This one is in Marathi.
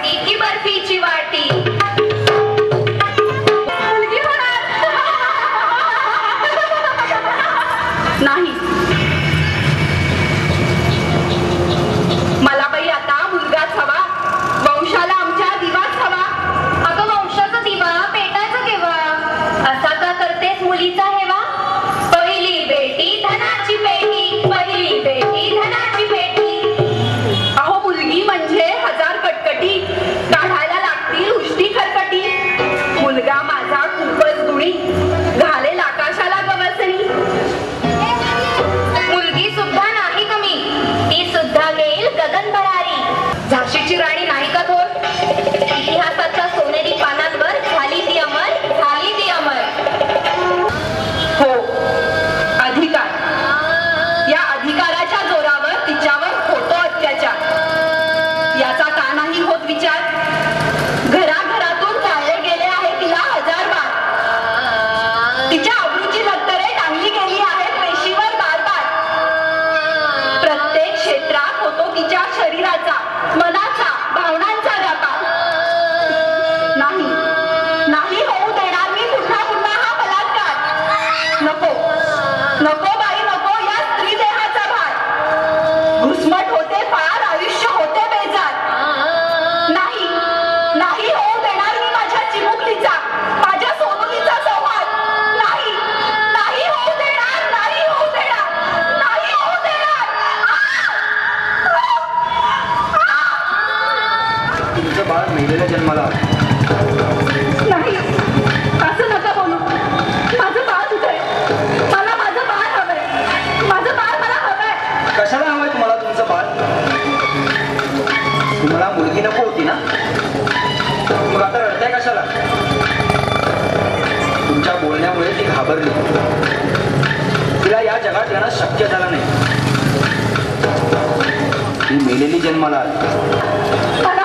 वाटी की बर्फीची वाटी. नाही, मला बाई आता मुलगाच हवा. वंशाला आमच्या दिवाच हवा. अगं वंशाचा दिवा पेटायचा केव्हा? असा का करतेस मुलीचा हेवा? पहिली बेटी धनाची पेटी, पहिली बेटी धनाची पेटी. अहो मुलगी म्हणजे हजार कटकटी, काढायला लागतील उष्टी खरकटी. मुलगा माझा खूपच गुणी, घालेल आकाशाला गवसणी. मुलगी सुद्धा नाही कमी, ती सुद्धा घेईल गगन भरारी. झाशीची राणी नाही का थोर? इतिहासाच्या सोनेरी पानांवर झाली ती अमर, झाली ती अमर. हो, अधिकार. या अधिकाराच्या जोरावर तिच्यावर होतो अत्याचार. याचा का नाही होत विचार? घराघरातून चालले गेले आहे तिला हजार बार. तिच्या अब्रूची लक्तरे टांगली गेली आहेत पेशीवर बार बार. प्रत्येक क्षेत्रात होतो तिच्या शरीराचा, मनाचा, भावनांचा व्यापार. नाही, नाही होऊ देणार मी पुन्हा पुन्हा हा बलात्कार. नको, नको बाई नको या स्त्री देहाचा भार. घुसमट होते फार, आयुष्य होते बेजार. नाही, नाही होऊ देणार मी माझ्या चिमुकलीचा, माझ्या सोनुलीचा संवाद. नाही, नाही होऊ देणार, नाही होऊ देणार, नाही होऊ देणार. तुमचं बाळ मेलेल्या जन्माला आलं. नाही, असं नका बोलू. माझं बाळ कुठे? मला माझं बाळ हवंय. माझं बाळ मला हवंय. कशाला हवंय तुम्हाला तुमचं बाळ? तुम्हाला मुलगी नको होती ना? मग आता रडताय कशाला? तुमच्या बोलण्यामुळे ती घाबरली. तिला या जगात येणं शक्य झालं नाही. ती मेलेली जन्माला आली. मला